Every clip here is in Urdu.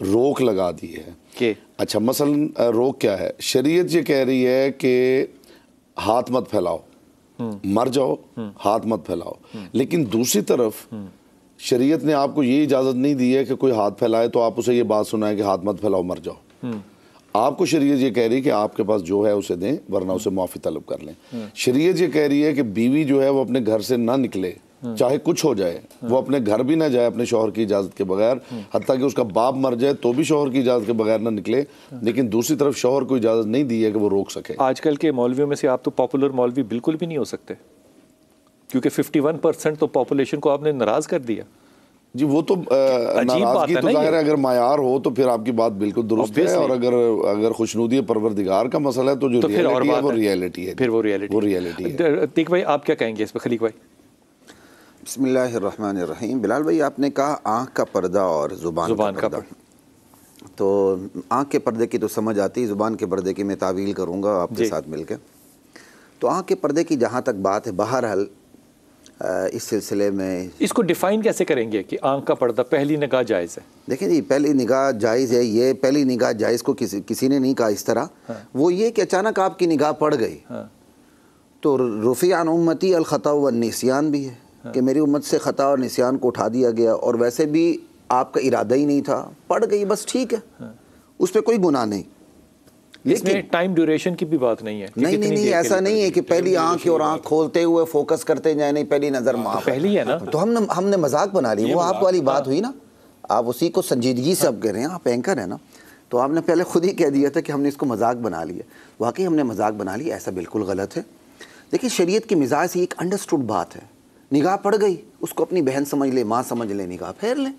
روک لگا دی ہے کہ اچھا مثلا روک کیا ہے؟ شریعت یہ کہہ رہی ہے کہ ہاتھ مت پھیلاؤ، مر جاؤ، ہاتھ مت پھیلاؤ، لیکن دوسری طرف شریعت نے آپ کو یہ اجازت نہیں دی ہے کہ کوئی ہاتھ پھیلائے تو آپ اسے یہ بات سنائیں کہ ہاتھ مت پھیلاؤ، مر جاؤ۔ آپ کو شریعت یہ کہہ رہی ہے کہ آپ کے پاس جو ہے اسے دیں ورنہ اسے معافی طلب کر لیں۔ شریعت یہ کہہ رہی ہے کہ بیوی جو ہے وہ اپنے گھر سے نہ نکلے، چاہے کچھ ہو جائے، وہ اپنے گھر بھی نہ جائے اپنے شوہر کی اجازت کے بغیر، حتیٰ کہ اس کا باپ مر جائے تو بھی شوہر کی اجازت کے بغیر نہ نکلے، لیکن دوسری طرف شوہر کو اجازت نہیں دی ہے کہ وہ روک سکے۔ آج کل کے مولویوں میں سے آپ تو پاپولر مولوی بالکل بھی نہیں ہو سکتے، کیونکہ 51% تو پاپولیشن کو آپ نے ناراض کر دیا۔ جی وہ تو ناراضگی تو ظاہر ہے، اگر معیار ہو تو پھر آپ کی بات بالکل درست ہے، اور اگر خوشنودی پروردگار کا مسئلہ ہے تو جو ریئلٹی ہے وہ ریئلٹی ہے، پھر وہ ریئلٹی ہے۔ تیق بھائی آپ کیا کہیں گے اس پہ؟ خلیق بھائی۔ بسم اللہ الرحمن الرحیم۔ بلال بھائی آپ نے کہا آنکھ کا پردہ اور زبان کا پردہ، تو آنکھ کے پردے کی تو سمجھ آتی، زبان کے پردے کی میں تعویل کروں گا آپ کے ساتھ مل کے۔ تو آنکھ کے پردے کی جہاں تک بات ہے، بہرحال اس سلسلے میں اس کو ڈیفائن کیسے کریں گے کہ آنکھ کا پردہ پہلی نگاہ جائز ہے؟ دیکھیں جی، پہلی نگاہ جائز ہے، یہ پہلی نگاہ جائز کو کسی نے نہیں کہا اس طرح، وہ یہ کہ اچانک آپ کی نگاہ پڑ گئی تو رفیع عن امتی الخطا والنسیان بھی ہے کہ میری امت سے خطا اور نسیان کو اٹھا دیا گیا، اور ویسے بھی آپ کا ارادہ ہی نہیں تھا، پڑ گئی بس ٹھیک ہے، اس پہ کوئی گناہ نہیں۔ اس میں ٹائم ڈیوریشن کی بھی بات نہیں ہے؟ نہیں، ایسا نہیں ہے کہ پہلی آنکھ اور آنکھ کھولتے ہوئے فوکس کرتے جائیں، نہیں پہلی نظر معاف پہلی ہے نا، تو ہم نے مذاق بنا لی، وہ آپ والی بات ہوئی نا، آپ اسی کو سنجیدگی سے اب کہہ رہے ہیں، آپ اینکر ہیں نا، تو آپ نے پہلے خود ہی کہہ دیا تھا کہ ہم نے اس کو مذاق بنا لیا۔ واقعی ہم نے مذاق بنا لیا، ایسا بالکل غلط ہے۔ دیکھیں شریعت کی مزاج سے ایک انڈرسٹوڈ بات ہے، نگاہ پڑ گئی، اس کو اپنی بہن سمجھ لے، ماں سمجھ لے، نگاہ پھیر لیں،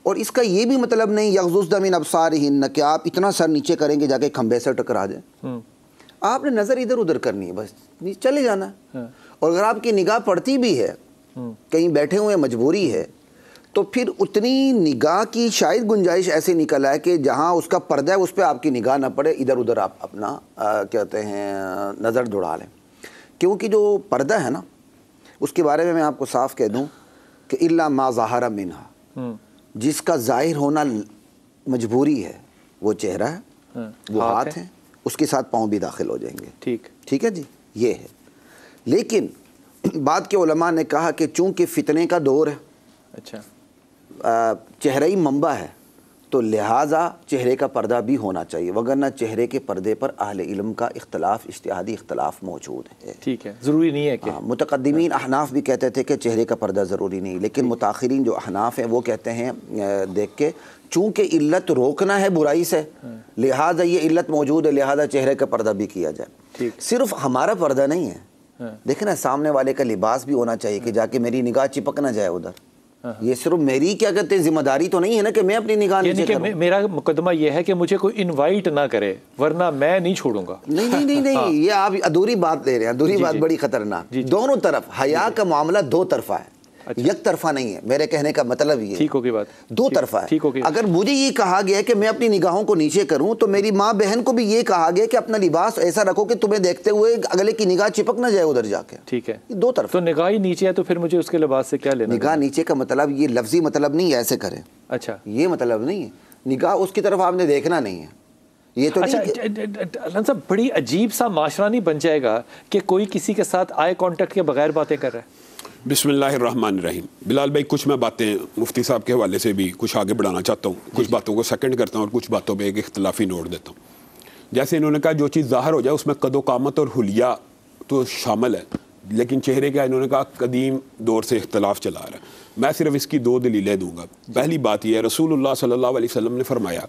اور اس کا یہ بھی مطلب نہیں یغضضن من ابصارہن کہ آپ اتنا سر نیچے کریں گے جا کے کھمبے سے ٹکرا جائیں۔ آپ نے نظر ادھر ادھر کرنی ہے، بس چلے جانا ہے۔ اور اگر آپ کی نگاہ پڑتی بھی ہے، کہیں بیٹھے ہوئے مجبوری ہے، تو پھر اتنی نگاہ کی شاید گنجائش ایسے نکل آئے کہ جہاں اس کا پردہ ہے اس پہ آپ کی نگاہ نہ پڑے، ادھر ادھر آپ اپنا کہتے ہیں نظر دوڑا لیں، کیونکہ جو پردہ ہے نا اس کے بارے میں آپ کو صاف کہہ دوں کہ الا ما ظہر منہا، جس کا ظاہر ہونا مجبوری ہے، وہ چہرہ ہے، وہ ہاتھ ہے، اس کے ساتھ پاؤں بھی داخل ہو جائیں گے۔ ٹھیک ہے جی، یہ ہے۔ لیکن بعد کے علماء نے کہا کہ چونکہ فتنے کا دور ہے، اچھا چہرہ ہی منبع ہے، تو لہٰذا چہرے کا پردہ بھی ہونا چاہیے، وگرنہ چہرے کے پردے پر اہل علم کا اختلاف، اجتہادی اختلاف موجود ہے۔ ٹھیک ہے، ضروری نہیں ہے کہ متقدمین احناف بھی کہتے تھے کہ چہرے کا پردہ ضروری نہیں، لیکن متاخرین جو احناف ہیں وہ کہتے ہیں دیکھ کے چونکہ علت روکنا ہے برائی سے، لہٰذا یہ علت موجود ہے، لہٰذا چہرے کا پردہ بھی کیا جائے۔ صرف ہمارا پردہ نہیں ہے، دیکھیں نا سامنے والے کا لباس بھی ہونا چاہیے کہ جا کے میری نگاہ چپک نہ جائے ادھر۔ یہ صرف میری کیا کہتے ہیں ذمہ داری تو نہیں ہے نا کہ میں اپنی نگاہ نیچے کروں۔ میرا مقدمہ یہ ہے کہ مجھے کوئی انوائٹ نہ کرے ورنہ میں نہیں چھوڑوں گا۔ نہیں، یہ آپ ادھوری بات لے رہے ہیں، ادھوری بات بڑی خطرناک۔ دونوں طرف حیا کا معاملہ دو طرفہ ہے، یک طرفہ نہیں ہے۔ میرے کہنے کا مطلب یہ ٹھیک ہوگی بات، دو طرفہ ہے۔ اگر مجھے یہ کہا گیا کہ میں اپنی نگاہوں کو نیچے کروں تو میری ماں بہن کو بھی یہ کہا گیا کہ اپنا لباس ایسا رکھو کہ تمہیں دیکھتے ہوئے اگلے کی نگاہ چپک نہ جائے ادھر جا کے۔ ٹھیک ہے، دو طرف۔ تو نگاہ ہی نیچے ہے تو پھر مجھے اس کے لباس سے کیا لینا؟ نگاہ نیچے کا مطلب یہ لفظی مطلب نہیں ہے ایسے کریں، اچھا یہ مطلب نہیں ہے، نگاہ اس کی طرف آپ نے دیکھنا نہیں ہے۔ یہ تو علامہ صاحب بڑی عجیب سا معاشرہ نہیں بن جائے گا کہ کوئی کسی کے ساتھ آئی کانٹیکٹ کے بغیر باتیں کر رہا ہے؟ بسم اللہ الرحمن الرحیم۔ بلال بھائی کچھ میں باتیں مفتی صاحب کے حوالے سے بھی کچھ آگے بڑھانا چاہتا ہوں، کچھ باتوں کو سیکنڈ کرتا ہوں اور کچھ باتوں پہ ایک اختلافی نوٹ دیتا ہوں۔ جیسے انہوں نے کہا جو چیز ظاہر ہو جائے اس میں قد و قامت اور حلیہ تو شامل ہے، لیکن چہرے کا انہوں نے کہا قدیم دور سے اختلاف چلا رہا ہے۔ میں صرف اس کی دو دلیلیں دوں گا۔ پہلی بات یہ ہے، رسول اللہ صلی اللہ علیہ وسلم نے فرمایا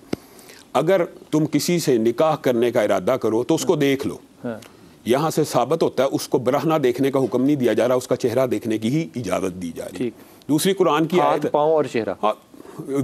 اگر تم کسی سے نکاح کرنے کا ارادہ کرو تو اس کو دیکھ لو۔ یہاں سے ثابت ہوتا ہے اس کو برہنہ دیکھنے کا حکم نہیں دیا جا رہا، اس کا چہرہ دیکھنے کی ہی اجازت دی جا رہی۔ دوسری قرآن کی آیت، پاؤں اور چہرہ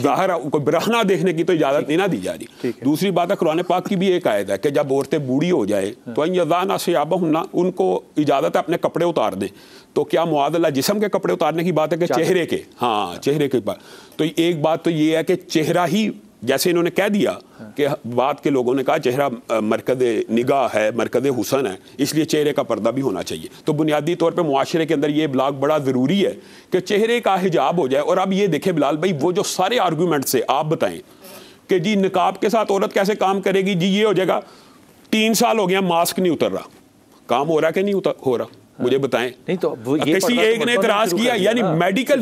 ظاہر کوئی برہنہ دیکھنے کی تو اجازت نہیں نہ دی جا رہی۔ دوسری بات ہے قرآن پاک کی بھی ایک آیت ہے کہ جب عورتیں بوڑھی ہو جائے تو یضعن ثیابہن، ان کو اجازت ہے اپنے کپڑے اتار دیں۔ تو کیا معاذ اللہ جسم کے کپڑے اتارنے کی بات ہے کہ چہرے کے؟ ہاں چہرے کے بات۔ تو ایک بات تو یہ ہے کہ چہرہ ہی، جیسے انہوں نے کہہ دیا کہ بعد کے لوگوں نے کہا چہرہ مرکز نگاہ ہے، مرکز حسن ہے، اس لیے چہرے کا پردہ بھی ہونا چاہیے۔ تو بنیادی طور پہ معاشرے کے اندر یہ ابلاغ بڑا ضروری ہے کہ چہرے کا حجاب ہو جائے۔ اور اب یہ دیکھیں بلال بھائی، وہ جو سارے آرگومنٹ سے آپ بتائیں کہ جی نقاب کے ساتھ عورت کیسے کام کرے گی، جی یہ ہو جائے گا. 3 سال ہو گیا ماسک نہیں اتر رہا، کام ہو رہا کہ نہیں ہو رہا؟ مجھے بتائیں. نہیں تو کسی ایک نے اعتراض کیا، یعنی میڈیکل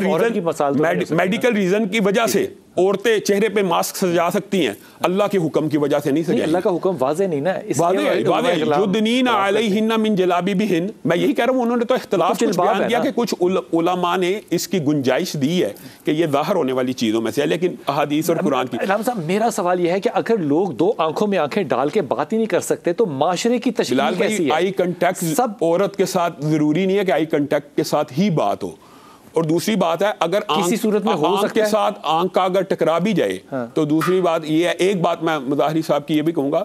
ریزن کی وجہ سے عورتیں چہرے پہ ماسک سجا سکتی ہیں، اللہ کے حکم کی وجہ سے نہیں سجائیں. اللہ کا حکم واضح نہیں نا، یدنین علیہن من جلابیبہن. میں یہی کہہ رہا ہوں انہوں نے تو اختلاف کچھ بیان کیا کہ کچھ علماء نے اس کی گنجائش دی ہے کہ یہ ظاہر ہونے والی چیزوں میں سے ہے، لیکن احادیث اور قرآن کی. علامہ صاحب میرا سوال یہ ہے کہ اگر لوگ 2 آنکھوں میں آنکھیں ڈال کے بات ہی نہیں کر سکتے تو معاشرے کی تشکیل کیسی ہے؟ آئی کنٹیکٹ سب عورت کے ساتھ ضروری نہیں ہے کہ آئی کنٹیکٹ کے ساتھ ہی بات ہو. اور دوسری بات ہے اگر کسی صورت میں ہو آنکھ کے ساتھ آنکھ کا اگر ٹکرا بھی جائے تو دوسری بات یہ ہے. ایک بات میں مظاہری صاحب کی یہ بھی کہوں گا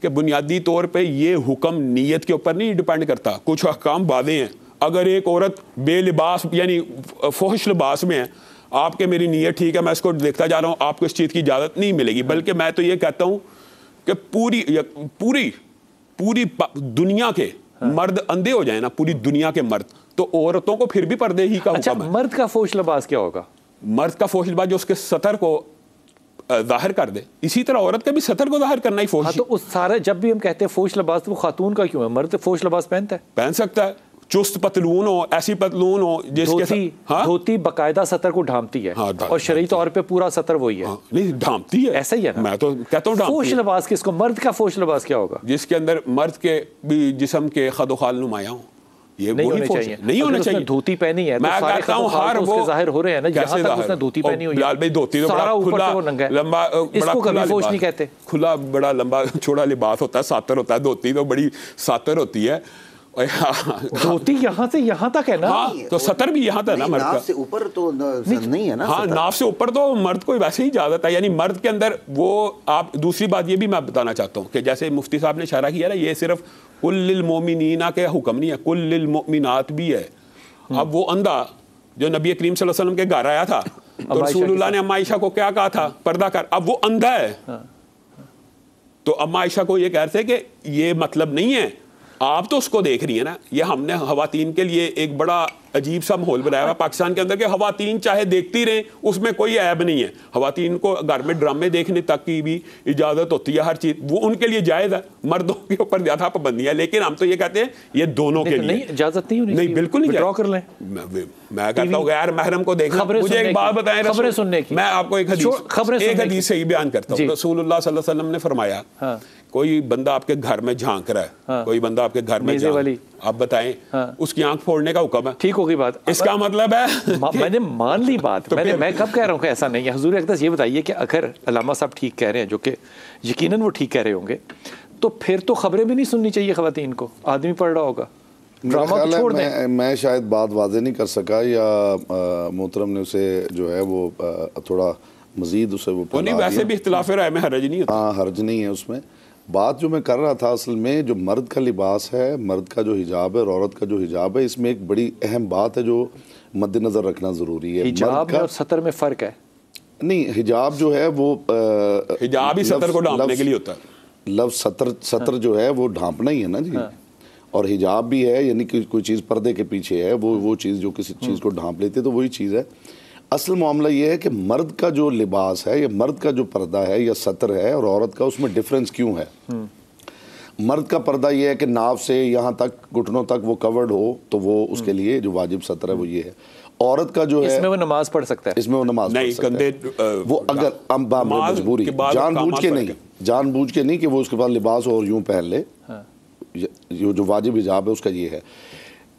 کہ بنیادی طور پہ یہ حکم نیت کے اوپر نہیں ڈیپینڈ کرتا. کچھ احکام واضح ہیں. اگر ایک عورت بے لباس یعنی فحش لباس میں ہے، آپ کے میری نیت ٹھیک ہے، میں اس کو دیکھتا جا رہا ہوں، آپ کو اس چیز کی اجازت نہیں ملے گی. بلکہ میں تو یہ کہتا ہوں کہ پوری دنیا کے مرد اندھے ہو جائیں نا، پوری دنیا کے مرد، تو عورتوں کو پھر بھی پردے ہی کا حکم ہے. مرد کا فحش لباس کیا ہوگا؟ مرد کا فحش لباس جو اس کے سطر کو ظاہر کر دے، اسی طرح عورت کا بھی سطر کو ظاہر کرنا ہی فحش ہے. تو اس سارے جب بھی ہم کہتے ہیں فحش لباس تو وہ خاتون کا کیوں ہے؟ مرد فحش لباس پہنتا ہے، پہن سکتا ہے. چست پتلون ہو، ایسی پتلون ہو جس کے دھوتی باقاعدہ سطر کو ڈھانپتی ہے، اور شرعی طور پہ پورا سطر وہی ہے. نہیں ڈھانپتی ہے، ایسا ہی ہے نا. میں تو کہتا ہوں فحش لباس کس کو؟ مرد کا فحش لباس کیا ہوگا؟ جس کے اندر مرد کے بھی جسم کے خد و خال نمایاں ہوں. یہ نہیں ہونا چاہیے. دھوتی پہنی ہے میں کہتا ہوں ہر وہ ظاہر ہو رہے ہیں نا، یہاں تک اس نے دھوتی پہنی ہوئی ہے. بلال بھائی دھوتی تو بڑا لمبا، اس کو کبھی فحش نہیں کہتے. کھلا بڑا لمبا چھوڑا لباس ہوتا ہے، ساتر ہوتا ہے. دھوتی تو بڑی ساتر ہوتی ہے. دھوتی یہاں سے یہاں تک ہے نا، تو سطر بھی یہاں تک نا. مرد ناف سے اوپر تو نہیں ہے نا. ہاں ناف سے اوپر تو مرد کو ویسے ہی اجازت ہے. یعنی مرد کے اندر وہ آپ. دوسری بات یہ بھی میں بتانا چاہتا ہوں کہ جیسے مفتی صاحب نے اشارہ کیا نا، یہ صرف کل للمؤمنین کے حکم نہیں ہے، کل للمؤمنات بھی ہے. اب وہ اندھا جو نبی کریم صلی اللہ علیہ وسلم کے گھر آیا تھا تو رسول اللہ نے اما عائشہ کو کیا کہا تھا؟ پردہ کر. اب وہ اندھا ہے تو اما عائشہ کو یہ کہتے ہیں کہ یہ مطلب نہیں ہے، آپ تو اس کو دیکھ رہی ہیں نا. یہ ہم نے خواتین کے لیے ایک بڑا عجیب سا ماحول بنایا ہوا پاکستان کے اندر کہ خواتین چاہے دیکھتی رہیں، اس میں کوئی عیب نہیں ہے. خواتین کو گھر میں ڈرامے دیکھنے تک کی بھی اجازت ہوتی ہے، ہر چیز وہ ان کے لیے جائز ہے. مردوں کے اوپر زیادہ پابندی ہے، لیکن ہم تو یہ کہتے ہیں یہ دونوں کے لیے اجازت نہیں ہونی. نہیں بالکل نہیں. ڈرا کر لیں. میں کہتا ہوں غیر محرم کو دیکھنا. مجھے ایک بات بتائیں، خبریں سننے کی. میں آپ کو ایک حدیث سے ہی بیان کرتا ہوں. رسول اللہ صلی اللہ علیہ وسلم نے فرمایا کوئی بندہ آپ کے گھر میں جھانک رہا ہے، کوئی بندہ آپ کے گھر میں آپ بتائیں اس کی آنکھ پھوڑنے کا حکم ہے. ٹھیک ہوگی بات. اس کا مطلب ہے میں نے مان لی بات. میں کب کہہ رہا ہوں کہ ایسا نہیں ہے. حضور اقدس یہ بتائیے کہ اگر علامہ صاحب ٹھیک کہہ رہے ہیں، جو کہ یقیناً وہ ٹھیک کہہ رہے ہوں گے، تو پھر تو خبریں بھی نہیں سننی چاہیے خواتین کو. آدمی پڑھ رہا ہوگا ڈرامہ تو چھوڑ دیں. میں شاید بات واضح نہیں کر سکا یا محترم نے اسے جو ہے وہ تھوڑا مزید اسے وہ نہیں. ویسے بھی اختلاف رائے میں حرج نہیں ہوتا. ہاں حرج نہیں ہے اس میں. بات جو میں کر رہا تھا اصل میں جو مرد کا لباس ہے، مرد کا جو حجاب ہے اور عورت کا جو حجاب ہے، اس میں ایک بڑی اہم بات ہے جو مد نظر رکھنا ضروری ہے. حجاب اور سطر میں فرق ہے. نہیں حجاب جو ہے وہ حجاب ہی سطر کو ڈھانپنے کے لیے ہوتا ہے. لفظ سطر جو ہے وہ ڈھانپنا ہی ہے نا جی. اور حجاب بھی ہے یعنی کہ کوئی چیز پردے کے پیچھے ہے، وہ چیز جو کسی چیز کو ڈھانپ لیتے تو وہی چیز ہے. اصل معاملہ یہ ہے کہ مرد کا جو لباس ہے یا مرد کا جو پردہ ہے یا سطر ہے اور عورت کا، اس میں ڈفرینس کیوں ہے؟ مرد کا پردہ یہ ہے کہ ناف سے یہاں تک گھٹنوں تک وہ کورڈ ہو تو وہ اس کے لیے جو واجب سطر ہے وہ یہ ہے. عورت کا جو ہے اس میں وہ نماز پڑھ سکتا ہے، اس میں وہ نماز پڑھ سکتا ہے. وہ اگر مجبوری جان بوجھ کے نہیں کہ وہ اس کے پاس لباس ہو اور یوں پہن لے. جو واجب حجاب ہے اس کا یہ ہے.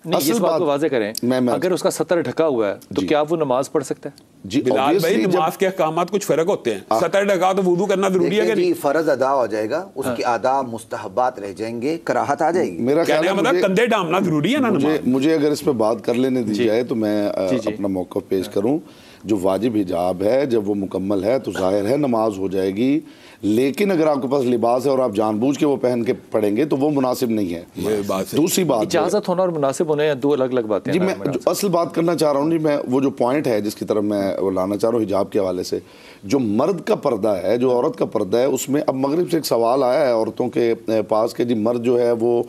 اس بات کو واضح کریں، اگر اس کا سطر ڈھکا ہوا ہے تو کیا وہ نماز پڑھ سکتا ہے؟ جی بلال بھائی نماز کے احکامات کچھ فرق ہوتے ہیں. سطر ڈھکا تو وضو کرنا ضروری ہے کہ نہیں؟ فرض ادا ہو جائے گا، اس کے آداب مستحبات رہ جائیں گے، کراہت آ جائے گی. میرا خیال ہے مطلب کندھے ڈھانپنا ضروری ہے نا. مجھے اگر اس پہ بات کر لینے دی جائے تو میں اپنا موقف پیش کروں. جو واجب حجاب ہے جب وہ مکمل ہے تو ظاہر ہے نماز ہو جائے گی، لیکن اگر آپ کے پاس لباس ہے اور آپ جان بوجھ کے وہ پہن کے پڑھیں گے تو وہ مناسب نہیں ہے. دوسری بات اجازت ہونا اور مناسب ہونا دو الگ الگ باتیں. جی میں جو اصل بات کرنا چاہ رہا ہوں جی، میں وہ جو پوائنٹ ہے جس کی طرف میں وہ لانا چاہ رہا ہوں حجاب کے حوالے سے، جو مرد کا پردہ ہے جو عورت کا پردہ ہے، اس میں اب مغرب سے ایک سوال آیا ہے عورتوں کے پاس کہ جی مرد جو ہے وہ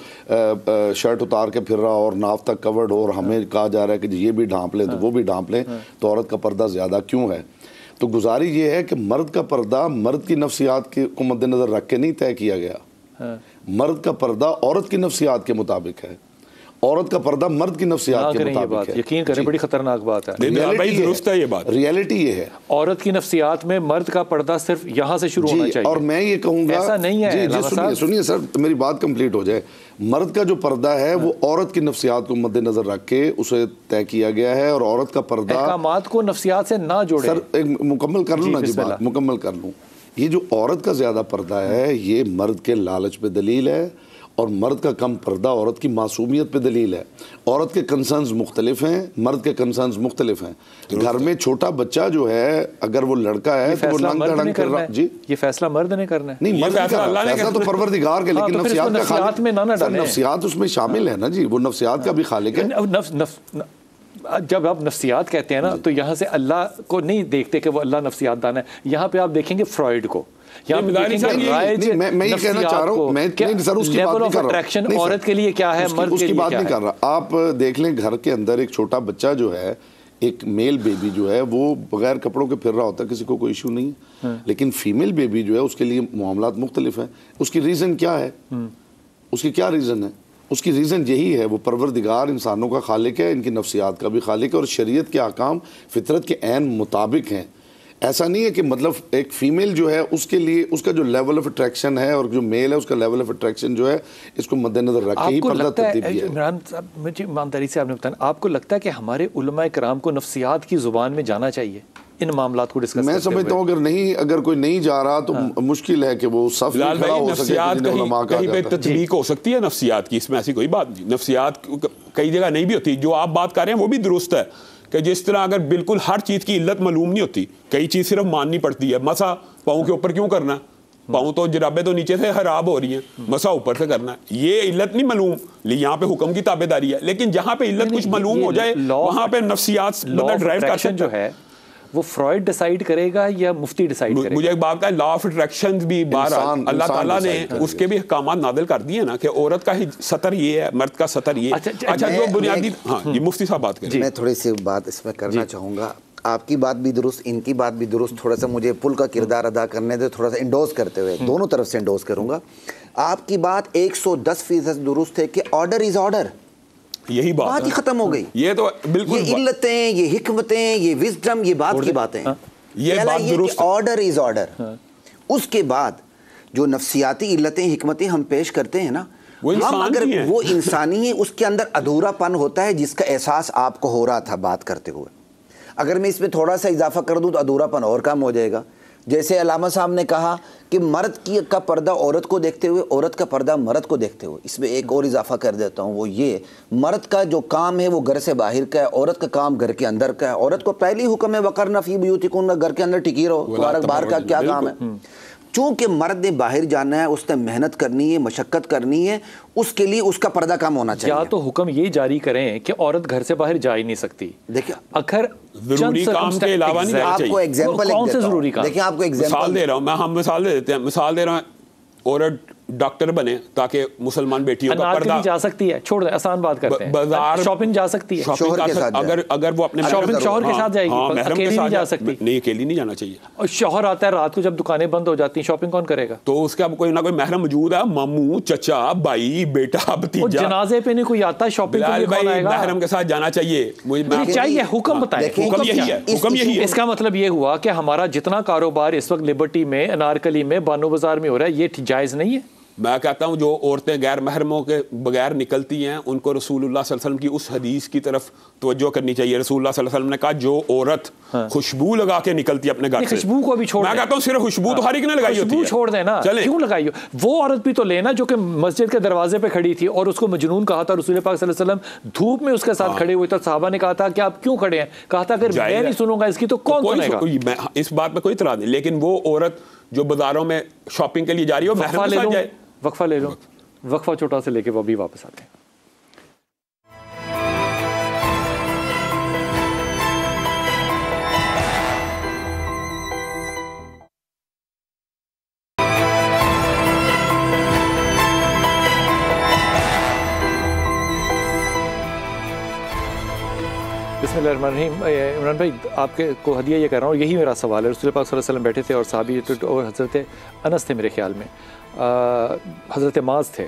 شرٹ اتار کے پھر رہا اور ناف تک کورڈ ہو اور ہمیں کہا جا رہا ہے کہ جی یہ بھی ڈھانپ لیں تو وہ بھی ڈھانپ لیں، تو عورت کا پردہ زیادہ کیوں ہے؟ تو گزارش یہ ہے کہ مرد کا پردہ مرد کی نفسیات کو مد نظر رکھ کے نہیں طے کیا گیا، مرد کا پردہ عورت کی نفسیات کے مطابق ہے، عورت کا پردہ مرد کی نفسیات کے مطابق ہے۔ یقین کریں بڑی خطرناک بات ہے، درست ہے یہ بات، ریالٹی یہ ہے۔ عورت کی نفسیات میں مرد کا پردہ صرف یہاں سے شروع ہونا چاہیے، اور میں یہ کہوں گا ایسا نہیں ہے۔ سنیے سر، میری بات کمپلیٹ ہو جائے۔ مرد کا جو پردہ ہے وہ عورت کی نفسیات کو مد نظر رکھ کے اسے طے کیا گیا ہے، اور عورت کا پردہ احکامات کو نفسیات سے نہ جوڑے۔ سر ایک مکمل کر لوں نا جی، بات مکمل کر لوں۔ یہ جو عورت کا زیادہ پردہ ہے یہ مرد کے لالچ پہ دلیل ہے، اور مرد کا کم پردہ عورت کی معصومیت پہ دلیل ہے۔ عورت کے کنسرنز مختلف ہیں، مرد کے کنسرنز مختلف ہیں۔ گھر میں چھوٹا بچہ جو ہے اگر وہ لڑکا ہے تو وہ لنگ دڑنگ کر رہا، جی یہ فیصلہ مرد نے کرنا ہے، نہیں مرد کا فیصلہ تو پروردگار کے، لیکن نفسیات میں نفسیات اس میں شامل ہے نا جی، وہ نفسیات کا بھی خالق ہے۔ جب آپ نفسیات کہتے ہیں نا تو یہاں سے اللہ کو نہیں دیکھتے کہ وہ اللہ نفسیات دانا ہے، یہاں پہ آپ دیکھیں گے فرائڈ کو، میں یہ کہنا چاہ رہا ہوں، میں سر اس کی بات نہیں کر رہا، عورت کے لیے کیا ہے، مرد کے لیے بات نہیں کر رہا۔ آپ دیکھ لیں گھر کے اندر ایک چھوٹا بچہ جو ہے، ایک میل بیبی جو ہے وہ بغیر کپڑوں کے پھر رہا ہوتا ہے، کسی کو کوئی ایشو نہیں ہے، لیکن فیمیل بیبی جو ہے اس کے لیے معاملات مختلف ہیں۔ اس کی ریزن کیا ہے؟ اس کی کیا ریزن ہے؟ اس کی ریزن یہی ہے، وہ پروردگار انسانوں کا خالق ہے، ان کی نفسیات کا بھی خالق ہے، اور شریعت کے احکام فطرت کے عین مطابق ہیں۔ ایسا نہیں ہے کہ مطلب ایک فیمیل جو ہے اس کے لیے اس کا جو لیول آف اٹریکشن ہے اور جو میل ہے اس کا لیول آف اٹریکشن جو ہے اس کو مد نظر رکھ کے ہی پردہ ترتیب کیا ہے۔ عمران صاحب مجھے ایمانداری سے آپ نے بتانا، آپ کو لگتا ہے کہ ہمارے علماء کرام کو نفسیات کی زبان میں جانا چاہیے ان معاملات کو ڈسکس کرتے ہوئے؟ میں سمجھتا ہوں اگر کوئی نہیں جا رہا تو مشکل ہے کہ وہ صف میں کھڑا ہو سکے۔ کہیں پہ تطبیق ہو سکتی ہے نفسیات کی، اس میں ایسی کوئی بات نہیں۔ نفسیات کئی جگہ نہیں بھی ہوتی، جو آپ بات کر رہے ہیں وہ بھی درست ہے کہ جس طرح اگر بالکل ہر چیز کی علت معلوم نہیں ہوتی، کئی چیز صرف ماننی پڑتی ہے۔ مسا پاؤں کے اوپر کیوں کرنا ہے؟ پاؤں تو جرابیں تو نیچے سے خراب ہو رہی ہیں، مسا اوپر سے کرنا ہے، یہ علت نہیں معلوم، یہاں پہ حکم کی تابع داری ہے۔ لیکن جہاں پہ علت کچھ معلوم ہو جائے وہاں پہ نفسیات بندہ ڈرائیو کر سکتا جو ہے وہ فرائڈ ڈیسائیڈ کرے گا یا مفتی ڈیسائیڈ کرے گا؟ مجھے ایک بات کا لا آف اٹریکشن بھی بہرحال اللہ تعالیٰ نے اس کے بھی احکامات نازل کر دیے نا کہ عورت کا ہی سطر یہ ہے، مرد کا سطر یہ۔ اچھا جو بنیادی، ہاں یہ مفتی صاحب بات کریں۔ میں تھوڑی سی بات اس میں کرنا چاہوں گا، آپ کی بات بھی درست، ان کی بات بھی درست، تھوڑا سا مجھے پل کا کردار ادا کرنے دے، تھوڑا سا انڈوز کرتے ہوئے دونوں طرف سے انڈوز کروں گا۔ آپ کی بات 110% درست ہے کہ آرڈر از آرڈر، یہی بات ہی ختم ہو گئی۔ یہ تو بالکل یہ علتیں، یہ حکمتیں، یہ وزڈم، یہ بات کی باتیں، یہ بات درست ہے، آرڈر از آرڈر۔ اس کے بعد جو نفسیاتی علتیں حکمتیں ہم پیش کرتے ہیں نا، ہم اگر وہ انسانی ہے، اس کے اندر ادھورا پن ہوتا ہے جس کا احساس آپ کو ہو رہا تھا بات کرتے ہوئے۔ اگر میں اس میں تھوڑا سا اضافہ کر دوں تو ادھورا پن اور کم ہو جائے گا۔ جیسے علامہ صاحب نے کہا کہ مرد کا پردہ عورت کو دیکھتے ہوئے، عورت کا پردہ مرد کو دیکھتے ہوئے، اس میں ایک اور اضافہ کر دیتا ہوں، وہ یہ مرد کا جو کام ہے وہ گھر سے باہر کا ہے، عورت کا کام گھر کے اندر کا ہے۔ عورت کو پہلی حکم ہے وقرن فی بیوتکن، گھر کے اندر ٹکی رہو، تمہارا باہر کا کیا کام ہے؟ چونکہ مرد نے باہر جانا ہے، اس نے محنت کرنی ہے، مشقت کرنی ہے، اس کے لیے اس کا پردہ کم ہونا چاہیے۔ یا تو حکم یہ جاری کریں کہ عورت گھر سے باہر جا ہی نہیں سکتی۔ دیکھیں اگر ضروری کام کے علاوہ نہیں جانا چاہیے۔ آپ کو ایگزامپل دیکھیں، آپ کو مثال دے رہا ہوں، ہم مثال دے دیتے ہیں، مثال دے رہا ہوں، عورت ڈاکٹر بنے تاکہ مسلمان بیٹیوں کا پردہ جا سکتی ہے، چھوڑ دیں آسان بات کرتے ہیں، بازار شاپنگ جا سکتی ہے، اگر وہ اپنے شاپنگ شوہر کے ساتھ جائے گی، اکیلی نہیں جا سکتی۔ نہیں، اکیلی نہیں جانا چاہیے۔ اور شوہر آتا ہے رات کو جب دکانیں بند ہو جاتی ہیں، شاپنگ کون کرے گا؟ تو اس کا کوئی نہ کوئی محرم موجود ہے، ماموں، چچا، بھائی، بیٹا، بھتیجا۔ جنازے پہ نہیں کوئی آتا، شاپنگ کے لیے کون آئے گا؟ محرم کے ساتھ جانا چاہیے، چاہیے، حکم بتائیں۔ حکم یہی ہے، حکم یہی ہے۔ اس کا مطلب یہ ہوا کہ ہمارا جتنا کاروبار اس وقت لبرٹی میں، انارکلی میں، بانو بازار میں ہو رہا ہے، یہ جائز نہیں ہے۔ میں کہتا ہوں جو عورتیں غیر محرموں کے بغیر نکلتی ہیں ان کو رسول اللہ صلی اللہ علیہ وسلم کی اس حدیث کی طرف توجہ کرنی چاہیے۔ رسول اللہ صلی اللہ علیہ وسلم نے کہا جو عورت خوشبو لگا کے نکلتی ہے اپنے گھر سے، خوشبو کو بھی چھوڑ، میں کہتا ہوں صرف خوشبو تو ہر ایک نے لگائی ہوتی ہے، خوشبو چھوڑ دینا، کیوں لگائی ہو؟ وہ عورت بھی تو لینا جو کہ مسجد کے دروازے پہ کھڑی تھی اور اس کو مجنون کہا تھا، رسول پاک صلی اللہ علیہ وسلم دھوپ میں اس کے ساتھ کھڑے ہوئے تھے، صحابہ نے کہا تھا کہ آپ کیوں کھڑے ہیں؟ کہا تھا اگر میں نہیں سنوں گا اس کی تو کون سنے گا؟ اس بات میں کوئی اعتراض نہیں، لیکن وہ عورت جو بازاروں میں شاپنگ کے لیے جا رہی ہو، محرم کے ساتھ جائے۔ وقفہ لے لو، وقفہ چھوٹا سے لے کے وہ بھی واپس آتے ہیں۔ بسم اللہ الرحمن الرحیم. عمران بھائی آپ کے کو ہدیہ یہ کر رہا ہوں, یہی میرا سوال ہے. رسول پاک صلی اللہ علیہ وسلم بیٹھے تھے اور صحابی اور حضرت انس تھے میرے خیال میں, حضرت معاذ تھے.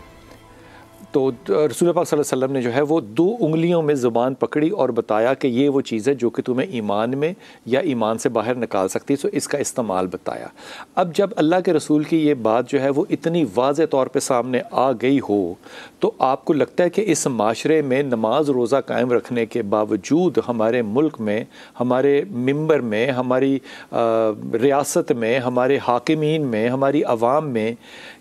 تو رسول پاک صلی اللہ علیہ وسلم نے جو ہے وہ 2 انگلیوں میں زبان پکڑی اور بتایا کہ یہ وہ چیز ہے جو کہ تمہیں ایمان میں یا ایمان سے باہر نکال سکتی, سو اس کا استعمال بتایا. اب جب اللہ کے رسول کی یہ بات جو ہے وہ اتنی واضح طور پہ سامنے آ گئی ہو, تو آپ کو لگتا ہے کہ اس معاشرے میں نماز روزہ قائم رکھنے کے باوجود ہمارے ملک میں, ہمارے ممبر میں, ہماری ریاست میں, ہمارے حاکمین میں, ہماری عوام میں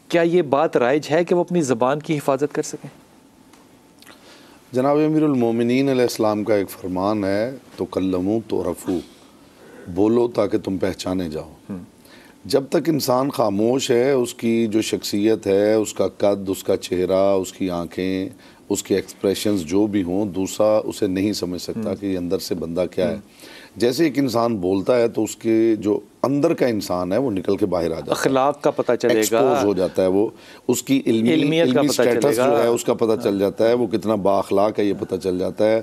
کیا یہ بات رائج ہے کہ وہ اپنی زبان کی حفاظت کر سکیں؟ جناب امیر المومنین علیہ السلام کا ایک فرمان ہے, تکلموا تعرفوا, بولو تاکہ تم پہچانے جاؤ. جب تک انسان خاموش ہے, اس کی جو شخصیت ہے, اس کا قد, اس کا چہرہ, اس کی آنکھیں, اس کے ایکسپریشنز جو بھی ہوں, دوسرا اسے نہیں سمجھ سکتا کہ یہ اندر سے بندہ کیا ہے. جیسے ایک انسان بولتا ہے تو اس کے جو اندر کا انسان ہے وہ نکل کے باہر آ جاتا ہے, اخلاق کا پتہ چلے گا, ایکسپوز ہو جاتا ہے, وہ اس کی علمی سٹیٹس جو ہے اس کا پتہ چل جاتا ہے, وہ کتنا با اخلاق ہے یہ پتہ چل جاتا ہے,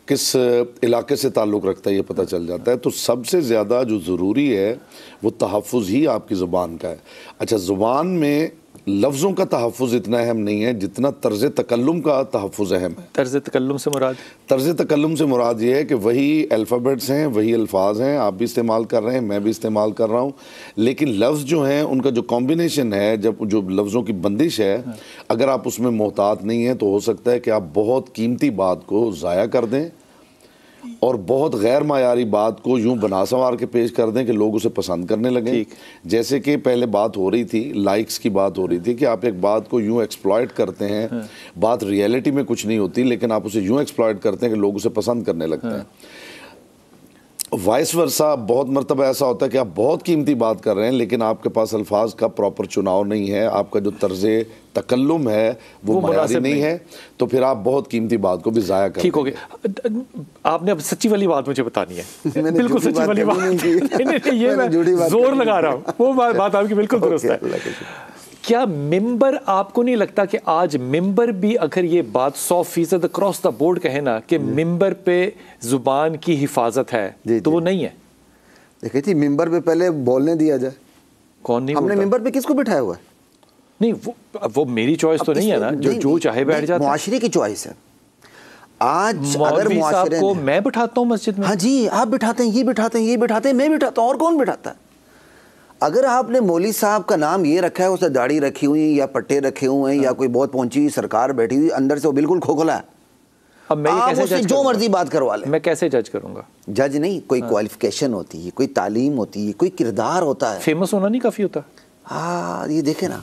کس علاقے سے تعلق رکھتا ہے یہ پتہ چل جاتا ہے. تو سب سے زیادہ جو ضروری ہے وہ تحفظ ہی آپ کی زبان کا ہے. اچھا, زبان میں لفظوں کا تحفظ اتنا اہم نہیں ہے جتنا طرز تکلم کا تحفظ اہم ہے. طرز تکلم سے مراد؟ طرز تکلم سے مراد یہ ہے کہ وہی الفابیٹس ہیں, وہی الفاظ ہیں, آپ بھی استعمال کر رہے ہیں, میں بھی استعمال کر رہا ہوں, لیکن لفظ جو ہیں ان کا جو کمبینیشن ہے, جب جو لفظوں کی بندش ہے, اگر آپ اس میں محتاط نہیں ہیں تو ہو سکتا ہے کہ آپ بہت قیمتی بات کو ضائع کر دیں اور بہت غیر معیاری بات کو یوں بنا سنوار کے پیش کر دیں کہ لوگ اسے پسند کرنے لگیں. جیسے کہ پہلے بات ہو رہی تھی, لائکس کی بات ہو رہی تھی, کہ آپ ایک بات کو یوں ایکسپلائٹ کرتے ہیں, بات ریئلٹی میں کچھ نہیں ہوتی, لیکن آپ اسے یوں ایکسپلائٹ کرتے ہیں کہ لوگ اسے پسند کرنے لگتے ہیں. وائس ورسا بہت مرتبہ ایسا ہوتا ہے کہ آپ بہت قیمتی بات کر رہے ہیں لیکن آپ کے پاس الفاظ کا پراپر چناؤ نہیں ہے, آپ کا جو طرز تکلم ہے وہ معیاری نہیں ہے, تو پھر آپ بہت قیمتی بات کو بھی ضائع کر. ٹھیک ہو گیا, آپ نے اب سچی والی بات مجھے بتانی ہے, بالکل سچی والی بات, یہ میں زور لگا رہا ہوں, وہ بات آپ کی بالکل درست ہے. کیا ممبر آپ کو نہیں لگتا کہ آج ممبر بھی اگر یہ بات 100% اکراس دا بورڈ کہے نا کہ ممبر پہ زبان کی حفاظت ہے تو وہ نہیں ہے؟ دیکھیں جی, ممبر پہ پہلے بولنے دیا جائے. کون نہیں, ہم نے ممبر پہ کس کو بٹھایا ہوا ہے؟ نہیں, وہ میری چوائس تو نہیں ہے نا, جو چاہے بیٹھ جاتا ہے, معاشرے کی چوائس ہے. آج اگر مولوی صاحب کو میں بٹھاتا ہوں مسجد میں, ہاں جی آپ بٹھاتے ہیں, یہ بٹھاتے ہیں, یہ بٹھاتے ہیں, میں بٹھاتا ہوں, اور کون بٹھاتا ہے؟ اگر آپ نے مولوی صاحب کا نام یہ رکھا ہے, اسے داڑھی رکھی ہوئی یا پٹے رکھے ہوئے ہیں یا کوئی بہت پہنچی ہوئی سرکار بیٹھی ہوئی, اندر سے وہ بالکل کھوکھلا ہے, اب میں آپ اس سے جو مرضی بات کروا لیں. میں کیسے جج کروں گا؟ جج نہیں, کوئی کوالیفیکیشن ہوتی ہے, کوئی تعلیم ہوتی ہے, کوئی کردار ہوتا ہے. فیمس ہونا نہیں کافی ہوتا؟ ہاں, یہ دیکھیں نا,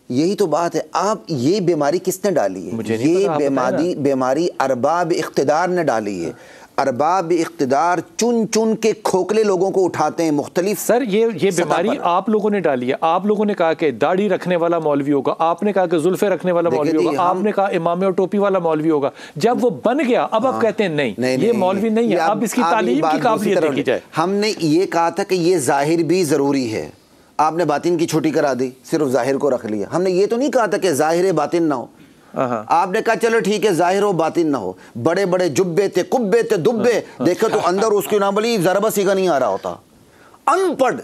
یہی تو بات ہے. آپ یہ بیماری کس نے ڈالی ہے؟ یہ بیماری ارباب اقتدار نے ڈالی ہے. ارباب اقتدار چن چن کے کھوکھلے لوگوں کو اٹھاتے ہیں مختلف. سر یہ بیماری آپ لوگوں نے ڈالی ہے. آپ لوگوں نے کہا کہ داڑھی رکھنے والا مولوی ہوگا, آپ نے کہا کہ زلفیں رکھنے والا مولوی ہوگا, آپ نے کہا امامے اور ٹوپی والا مولوی ہوگا. جب وہ بن گیا اب آپ کہتے ہیں نہیں یہ مولوی نہیں ہے, اب اس کی تعلیم کی قابلیت دیکھی جائے. ہم نے یہ کہا تھا کہ یہ ظاہر بھی ضروری ہے, آپ نے باطن کی چھٹی کرا دی, صرف ظاہر کو رکھ لیا. ہم نے یہ تو نہیں کہا تھا کہ ظاہر باطن نہ ہو, آپ نے کہا چلو ٹھیک ہے ظاہر و باطن نہ ہو. بڑے بڑے جبے تھے, کبے تھے, دبے دیکھے تو اندر اس کی نام بلی ضربہ سیگا نہیں آ رہا ہوتا. ان پڑھ,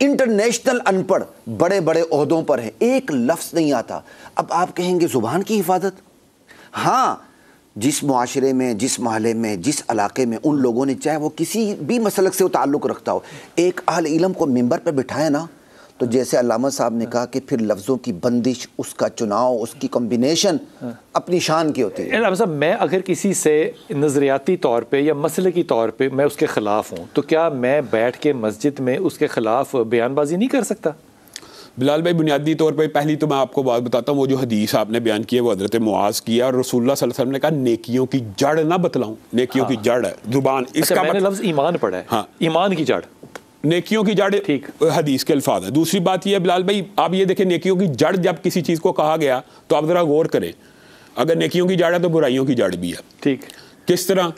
انٹرنیشنل ان پڑھ, بڑے بڑے عہدوں پر ہیں, ایک لفظ نہیں آتا. اب آپ کہیں گے زبان کی حفاظت, ہاں جس معاشرے میں, جس محلے میں, جس علاقے میں ان لوگوں نے, چاہے وہ کسی بھی مسلک سے وہ تعلق رکھتا ہو, ایک اہل علم کو ممبر پہ بٹھایا نا, تو جیسے علامہ صاحب نے کہا کہ پھر لفظوں کی بندش, اس کا چناؤ, اس کی کمبینیشن اپنی شان کی ہوتی ہے. علامہ صاحب, میں اگر کسی سے نظریاتی طور پہ یا مسلکی طور پہ میں اس کے خلاف ہوں تو کیا میں بیٹھ کے مسجد میں اس کے خلاف بیان بازی نہیں کر سکتا؟ بلال بھائی, بنیادی طور پہ پہلی تو میں آپ کو بات بتاتا ہوں, وہ جو حدیث آپ نے بیان کی ہے وہ حضرت معاذ کی ہے, اور رسول اللہ صلی اللہ علیہ وسلم نے کہا نیکیوں کی جڑ نہ بتلاؤں. نیکیوں کی جڑ ہے زبان. اس کا میں نے لفظ ایمان پڑھا ہے. ہاں, ایمان کی جڑ, نیکیوں کی جڑ حدیث کے الفاظ ہیں. دوسری بات یہ ہے بلال بھائی, آپ یہ دیکھیں نیکیوں کی جڑ جب کسی چیز کو کہا گیا تو آپ ذرا غور کریں, اگر نیکیوں کی جڑ ہے تو برائیوں کی جڑ بھی ہے. ٹھیک, کس طرح؟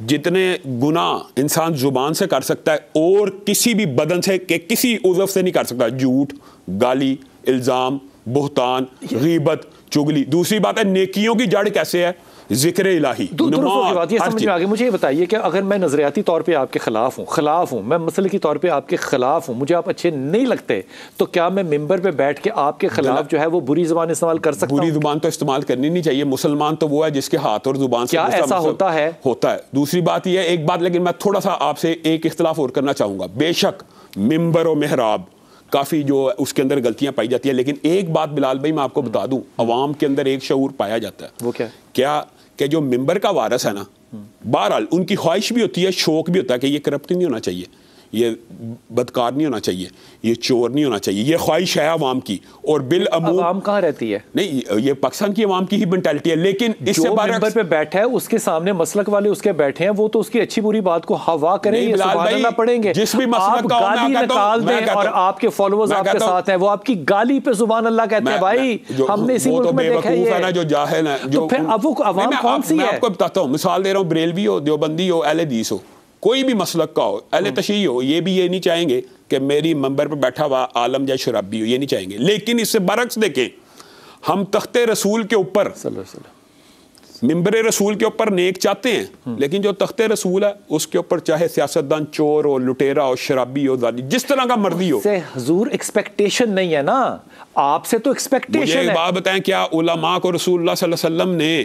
جتنے گناہ انسان زبان سے کر سکتا ہے اور کسی بھی بدن سے کہ کسی عضو سے نہیں کر سکتا, جھوٹ, گالی, الزام, بہتان, غیبت, چگلی. دوسری بات ہے نیکیوں کی جڑ کیسے ہے, ذکر الہی، نماز، یہ سمجھ میں آ گئی. مجھے یہ بتائیے کہ اگر میں نظریاتی طور پہ آپ کے خلاف ہوں میں مسلکی طور پہ آپ کے خلاف ہوں، مجھے آپ اچھے نہیں لگتے، تو کیا میں ممبر پہ بیٹھ کے آپ کے خلاف جو ہے وہ بری زبان استعمال کر سکتا ہوں؟ بری زبان تو استعمال کرنی نہیں چاہیے. مسلمان تو وہ ہے جس کے ہاتھ اور زبان سے کیا ایسا ہوتا ہے؟ دوسری بات یہ ہے، ایک بات لیکن میں تھوڑا سا آپ سے ایک اختلاف اور کرنا چاہوں گا. بے شک ممبر و محراب کافی جو اس کے اندر غلطیاں پائی جاتی ہیں، لیکن ایک بات بلال بھائی میں آپ کو بتا دوں، عوام کے اندر ایک شعور پایا جاتا ہے. وہ کیا کہ جو ممبر کا وارث ہے نا، بہرحال ان کی خواہش بھی ہوتی ہے، شوق بھی ہوتا ہے کہ یہ کرپٹ نہیں ہونا چاہیے، یہ بدکار نہیں ہونا چاہیے، یہ چور نہیں ہونا چاہیے. یہ خواہش ہے عوام کی. اور بالعموم عوام کہاں رہتی ہے؟ نہیں، یہ پاکستان کی عوام کی ہی مینٹلٹی ہے. لیکن اس سے ممبر پہ بیٹھا ہے، اس کے سامنے مسلک والے اس کے بیٹھے ہیں، وہ تو اس کی اچھی بری بات کو ہوا کریں گے، سبحان اللہ پڑھیں گے. جس بھی مسلک کا گالی نکال دیں اور آپ کے فالوورز آپ کے ساتھ ہیں، وہ آپ کی گالی پہ سبحان اللہ کہتے ہیں. بھائی ہم نے اسی ملک میں دیکھا ہے جو جاہل ہے، جو پھر اب وہ عوام کون سی ہے؟ میں آپ کو بتاتا ہوں، مثال دے رہا ہوں، بریلوی ہو، دیوبندی ہو، اہل حدیث ہو، کوئی بھی مسلک کا ہو، اہل تشیع ہو، یہ بھی یہ نہیں چاہیں گے کہ میری ممبر پہ بیٹھا ہوا عالم یا شرابی ہو، یہ نہیں چاہیں گے. لیکن اس سے برعکس دیکھیں، ہم تخت رسول کے اوپر، ممبر رسول کے اوپر نیک چاہتے ہیں، لیکن جو تخت رسول ہے اس کے اوپر چاہے سیاستدان چور ہو، لٹیرا ہو، شرابی ہو، جس طرح کا مرضی ہو. سے حضور ایکسپیکٹیشن نہیں ہے نا، آپ سے تو ایکسپیکٹیشن ہے. مجھے بات بتائیں، کیا علماء کو رسول اللہ صلی اللہ علیہ وسلم نے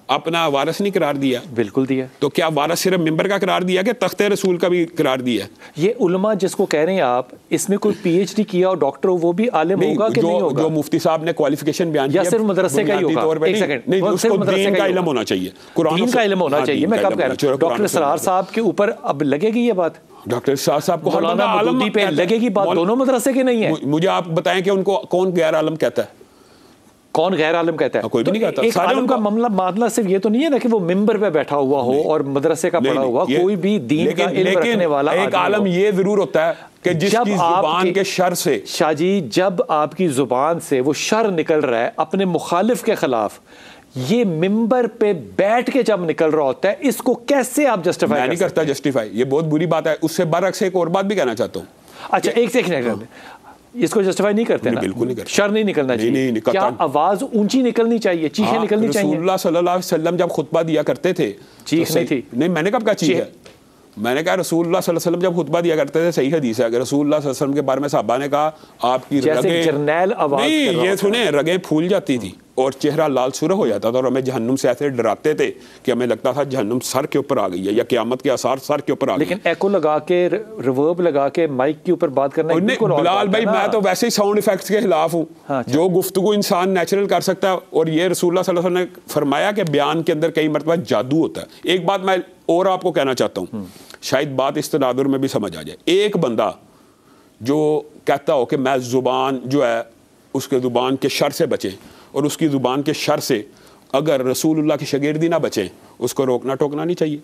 اپنا وارث نہیں قرار دیا؟ بالکل دیا. تو کیا وارث صرف ممبر کا قرار دیا کہ تخت رسول کا بھی قرار دیا؟ یہ علماء جس کو کہہ رہے ہیں آپ، اس میں کوئی پی ایچ ڈی کیا اور ڈاکٹر ہو، وہ بھی عالم ہوگا کہ نہیں ہوگا؟ جو مفتی صاحب نے کوالیفیکیشن بیان کیا، یا صرف مدرسے کا ہی ہوگا؟ ایک سیکنڈ، نہیں، اس کو دین کا علم ہونا چاہیے، دین کا علم ہونا چاہیے. میں کب کہہ رہا ہوں ڈاکٹر اسرار صاحب کے اوپر اب لگے گی یہ بات؟ ڈاکٹر اسرار صاحب کو مولانا مودودی پہ لگے گی بات؟ دونوں مدرسے کے نہیں ہیں. مجھے آپ بتائیں کہ ان کو کون غیر عالم کہتا ہے؟ کون غیر عالم کہتا ہے؟ کوئی بھی نہیں کہتا. ایک عالم کا معاملہ صرف یہ تو نہیں ہے نا کہ وہ ممبر پہ بیٹھا ہوا ہو اور مدرسے کا پڑھا ہوا، کوئی بھی دین کا علم رکھنے والا. ایک عالم یہ ضرور ہوتا ہے کہ جس کی زبان کے شر سے، شاہ جی جب آپ کی زبان سے وہ شر نکل رہا ہے اپنے مخالف کے خلاف، یہ ممبر پہ بیٹھ کے جب نکل رہا ہوتا ہے، اس کو کیسے آپ جسٹیفائی؟ میں نہیں کرتا جسٹیفائی، یہ بہت بری بات ہے. اس سے برعکس ایک اور بات بھی کہنا چاہتا ہوں. اچھا ایک سیکنڈ، اس کو جسٹیفائی نہیں کرتے نا؟ بالکل نہیں کرتے. شر نہیں نکلنا چاہیے. کیا آواز اونچی نکلنی چاہیے، چیخیں نکلنی چاہیے؟ رسول اللہ صلی اللہ علیہ وسلم جب خطبہ دیا کرتے تھے، چیخ نہیں تھی. نہیں، میں نے کب کہا چیخ ہے؟ میں نے کہا رسول اللہ صلی اللہ علیہ وسلم جب خطبہ دیا کرتے تھے، صحیح حدیث ہے کہ رسول اللہ صلی اللہ علیہ وسلم کے بارے میں صحابہ نے کہا آپ کی رگیں، جرنیل آواز، نہیں یہ سنیں، رگیں پھول جاتی تھی اور چہرہ لال سرخ ہو جاتا تھا، اور ہمیں جہنم سے ایسے ڈراتے تھے کہ ہمیں لگتا تھا جہنم سر کے اوپر آ گئی ہے یا قیامت کے آثار سر کے اوپر آ گئی. لیکن ایکو لگا کے، ریورب لگا کے مائک کے اوپر بات کرنا، بلال بھائی میں تو ویسے ہی ساؤنڈ ایفیکٹس کے خلاف ہوں. جو گفتگو انسان نیچرل کر سکتا ہے، اور یہ رسول اللہ صلی اللہ علیہ وسلم نے فرمایا کہ بیان کے اندر کئی مرتبہ جادو ہوتا ہے. ایک بات میں اور آپ کو کہنا چاہتا ہوں، شاید بات اس تناظر میں بھی سمجھ آ جائے. ایک بندہ جو کہتا ہو کہ میں زبان جو ہے اس کے زبان کے شر سے بچیں، اور اس کی زبان کے شر سے اگر رسول اللہ کی شاگردی نہ بچیں، اس کو روکنا ٹوکنا نہیں چاہیے.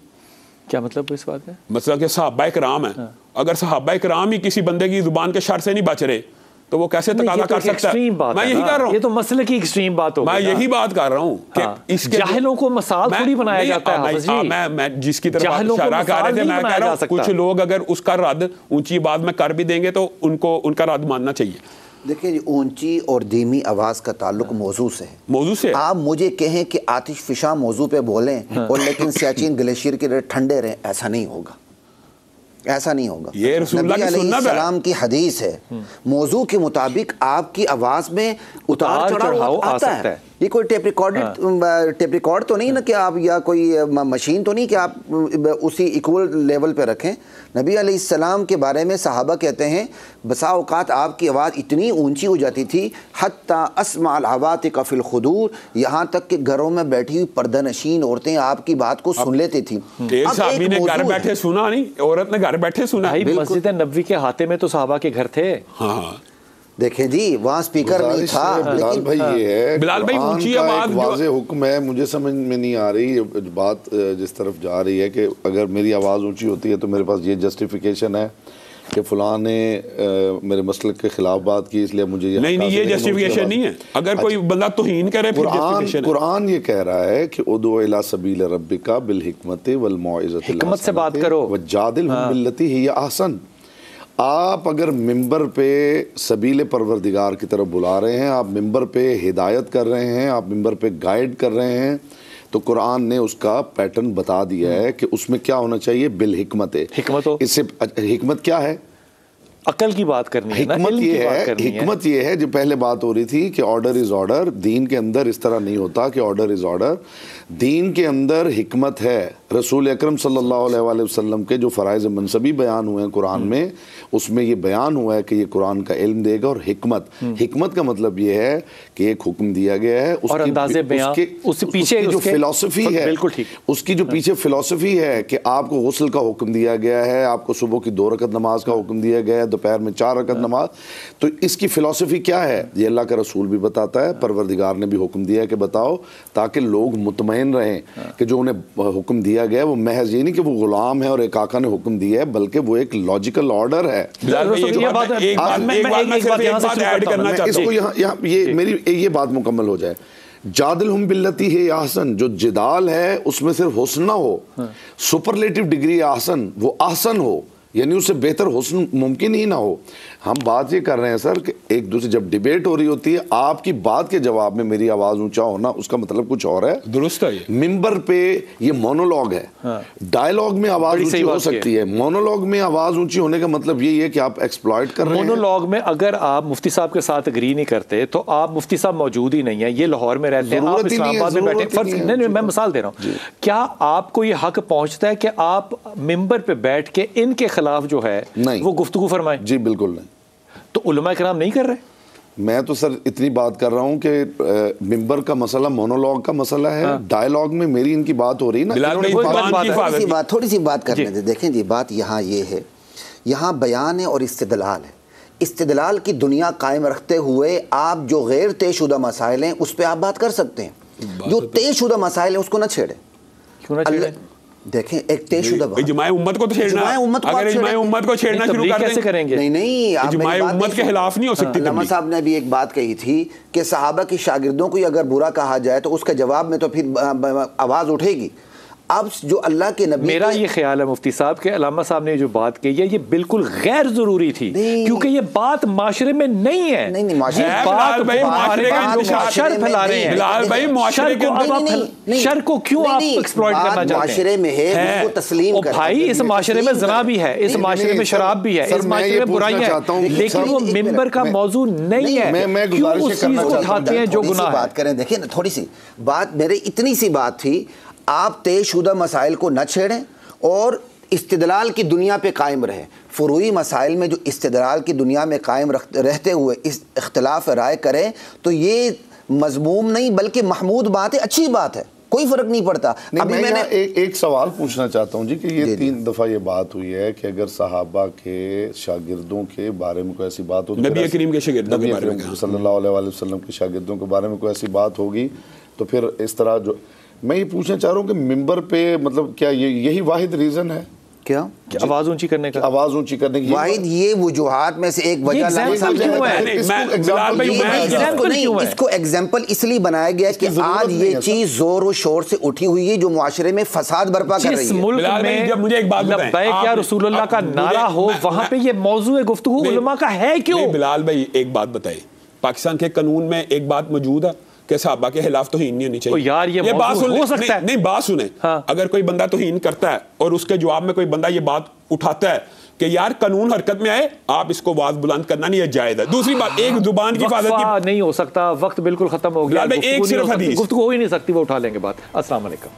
کیا مطلب اس بات ہے؟ مطلب کہ صحابہ کرام ہیں، اگر صحابہ کرام ہی کسی بندے کی زبان کے شر سے نہیں بچ رہے تو وہ کیسے تقاضا کر سکتا ہے؟ میں یہی کر رہا ہوں، یہ تو مسئلے کی ایکسٹریم بات ہوگی. میں یہی بات کر رہا ہوں کہ اس کے جاہلوں کو مثال تھوڑی بنایا جاتا ہے حافظ جی. میں جس کی طرف اشارہ کر رہے تھے، میں کہہ رہا ہوں کچھ لوگ اگر اس کا رد اونچی بات میں کر بھی دیں گے تو ان کو ان کا رد ماننا چاہیے. دیکھیں جی، اونچی اور دھیمی آواز کا تعلق موضوع سے ہے. موضوع سے آپ مجھے کہیں کہ آتش فشاں موضوع پہ بولیں اور لیکن سیاچین گلیشیر کے لیے ٹھنڈے رہیں، ایسا نہیں ہوگا، ایسا نہیں ہوگا. یہ رسول اللہ نبی علیہ السلام کی حدیث ہے، موضوع کے مطابق آپ کی آواز میں اتار چڑھاؤ آتا ہے. یہ کوئی ٹیپ ریکارڈ تو نہیں نا کہ آپ، یا کوئی مشین تو نہیں کہ آپ اسی ایکول لیول پہ رکھیں. نبی علیہ السلام کے بارے میں صحابہ کہتے ہیں بسا اوقات آپ کی آواز اتنی اونچی ہو جاتی تھی حتی اسمع العواتق فی الخدور، یہاں تک کہ گھروں میں بیٹھی ہوئی پردہ نشین عورتیں آپ کی بات کو سن لیتی تھی. ایک صحابی نے گھر بیٹھے سنا نہیں، عورت نے گھر بیٹھے سنا. مسجد نبوی کے احاطے میں تو صحابہ کے گھر تھے. ہاں دیکھیں جی، وہاں سپیکر نہیں تھا. بلال بھائی یہ ہے، بلال بھائی اونچی آواز ایک واضح حکم ہے، مجھے سمجھ میں نہیں آ رہی بات جس طرف جا رہی ہے کہ اگر میری آواز اونچی ہوتی ہے تو میرے پاس یہ جسٹیفیکیشن ہے کہ فلاں نے میرے مسلک کے خلاف بات کی اس لیے مجھے یہ نہیں، یہ جسٹیفیکیشن نہیں ہے. اگر کوئی بندہ توہین کرے پھر جسٹیفیکیشن ہے. قرآن یہ کہہ رہا ہے کہ ادعو الی سبیل ربک بالحکمت والموعظۃ الحسنۃ، حکمت سے بات کرو، وجادلھم باللتی ہی احسن. آپ اگر ممبر پہ سبیل پروردگار کی طرف بلا رہے ہیں، آپ ممبر پہ ہدایت کر رہے ہیں، آپ ممبر پہ گائیڈ کر رہے ہیں، تو قرآن نے اس کا پیٹرن بتا دیا ہے کہ اس میں کیا ہونا چاہیے، بالحکمت. حکمت ہو. اس سے حکمت کیا ہے؟ عقل کی بات کرنی ہے. حکمت یہ ہے جو پہلے بات ہو رہی تھی کہ آرڈر از آرڈر. دین کے اندر اس طرح نہیں ہوتا کہ آرڈر از آرڈر. دین کے اندر حکمت ہے. رسول اکرم صلی اللہ علیہ وآلہ وسلم کے جو فرائض منصبی بیان ہوئے ہیں قرآن میں، اس میں یہ بیان ہوا ہے کہ یہ قرآن کا علم دے گا. اور حکمت کا مطلب یہ ہے کہ ایک حکم دیا گیا ہے، اس کی جو فلسفی ہے، اس کی جو پیچھے فلسفی ہے کہ آپ کو غسل کا حکم دیا گیا ہے، آپ کو صبح کی 2 رکعت نماز کا حکم دیا گیا ہے، دوپہر میں 4 رکعت نماز. تو اس کی فلسفی کیا ہے یہ اللہ کا رسول بھی بتاتا ہے، پروردگار نے بھی حکم دیا ہے کہ بتاؤ، تاکہ لوگ مطمئن رہیں کہ جو انہیں حکم دیا گیا وہ محض یہ نہیں کہ وہ غلام ہے اور ایک آقا نے حکم دیا ہے، بلکہ وہ ایک لاجیکل آرڈر ہے. میری یہ بات مکمل ہو جائے. جادلہم باللتی ہے احسن، جو جدال ہے اس میں صرف حسن نہ ہو، سپرلیٹو ڈگری احسن، وہ احسن ہو، یعنی اس سے بہتر حسن ممکن ہی نہ ہو. ہم بات یہ کر رہے ہیں سر کہ ایک دوسرے جب ڈیبیٹ ہو رہی ہوتی ہے، آپ کی بات کے جواب میں میری آواز اونچا ہونا اس کا مطلب کچھ اور ہے. درست ہے. ممبر پہ یہ مونولوگ ہے. ڈائلاگ میں آواز اونچی ہو سکتی ہے، مونولوگ میں آواز اونچی ہونے کا مطلب یہی ہے کہ آپ ایکسپلائٹ کر رہے ہیں. مونولوگ میں اگر آپ مفتی صاحب کے ساتھ اگری نہیں کرتے تو آپ مفتی صاحب موجود ہی نہیں ہیں، یہ لاہور میں رہتے ہیں، آپ اسلام آباد میں بیٹھے. نہیں، میں مثال دے رہا ہوں. کیا آپ کو یہ حق پہنچتا ہے کہ آپ ممبر پہ بیٹھ کے ان کے خلاف جو ہے وہ گفتگو فرمائیں؟ جی بالکل نہیں. تو علماء کرام نہیں کر رہے؟ میں تو سر اتنی بات کر رہا ہوں کہ ممبر کا مسئلہ مونولوگ کا مسئلہ ہے. ڈائلاگ میں میری ان کی بات ہو رہی نا. تھوڑی سی بات کرنے دیں. دیکھیں جی، بات یہاں یہ ہے، یہاں بیان ہے اور استدلال ہے. استدلال کی دنیا قائم رکھتے ہوئے آپ جو غیر طے شدہ مسائل ہیں اس پہ آپ بات کر سکتے ہیں. جو طے شدہ مسائل ہیں اس کو نہ چھیڑیں. کیوں نہ چھیڑیں؟ دیکھیں ایک طے شدہ بات، اجماع امت کو تو چھیڑنا، اگر اجماع امت کو چھیڑنا شروع کر کیسے کریں گے؟ نہیں اجماع امت کے خلاف نہیں ہو سکتی. علامہ صاحب نے بھی ایک بات کہی تھی کہ صحابہ کی شاگردوں کو اگر برا کہا جائے تو اس کے جواب میں تو پھر آواز اٹھے گی. اب جو اللہ کے نبی، میرا یہ خیال ہے مفتی صاحب کہ علامہ صاحب نے جو بات کہی ہے یہ بالکل غیر ضروری تھی، کیونکہ یہ بات معاشرے میں نہیں ہے. نہیں شر پھیلا رہے ہیں. شر کو کیوں آپ ایکسپلائٹ کرنا چاہتے ہیں؟ معاشرے میں ہے اس کو تسلیم کریں. بھائی اس معاشرے میں زنا بھی ہے، اس معاشرے میں شراب بھی ہے، اس معاشرے میں برائیاں ہیں، لیکن وہ ممبر کا موضوع نہیں ہے. کیوں اس چیز کو اٹھاتے ہیں جو گناہ ہے؟ بات کریں. دیکھیں نا، تھوڑی سی بات، میرے اتنی سی بات تھی، آپ طے شدہ مسائل کو نہ چھیڑیں اور استدلال کی دنیا پہ قائم رہیں. فروعی مسائل میں جو استدلال کی دنیا میں قائم رہتے ہوئے اس اختلاف رائے کریں تو یہ مذموم نہیں بلکہ محمود بات ہے، اچھی بات ہے، کوئی فرق نہیں پڑتا. میں ایک سوال پوچھنا چاہتا ہوں جی کہ یہ 3 دفعہ یہ بات ہوئی ہے کہ اگر صحابہ کے شاگردوں کے بارے میں کوئی ایسی بات ہوتی، نبی کریم کے شاگردوں کے بارے میں، صلی اللہ علیہ وآلہ وسلم کے شاگردوں کے بارے میں کوئی ایسی بات ہوگی تو پھر اس طرح جو میں یہ پوچھنا چاہ رہا ہوں کہ ممبر پہ مطلب کیا یہی واحد ریزن ہے کیا آواز اونچی کرنے کا؟ آواز اونچی کرنے کی واحد یہ وجوہات میں سے ایک وجہ اس کو ایگزامپل اس لیے بنایا گیا کہ آج یہ چیز زور و شور سے اٹھی ہوئی ہے جو معاشرے میں فساد برپا کر رہی ہے. ملک میں جب مجھے ایک بات لبیک یا رسول اللہ کا نعرہ ہو وہاں پہ یہ موضوع گفتگو علماء کا ہے کیوں؟ بلال بھائی ایک بات بتائیے، پاکستان کے قانون میں ایک بات موجود ہے کہ صحابہ کے خلاف توہین نہیں ہونی چاہیے. یار یہ بات ہو سکتا ہے. نہیں بات سنیں، اگر کوئی بندہ توہین کرتا ہے اور اس کے جواب میں کوئی بندہ یہ بات اٹھاتا ہے کہ یار قانون حرکت میں آئے، آپ اس کو آواز بلند کرنا نہیں جائز ہے. دوسری بات، ایک زبان کی حفاظت نہیں ہو سکتا، وقت بالکل ختم ہو گیا، ایک صرف حدیث گفتگو ہو ہی نہیں سکتی، وہ اٹھا لیں گے بات. السلام علیکم.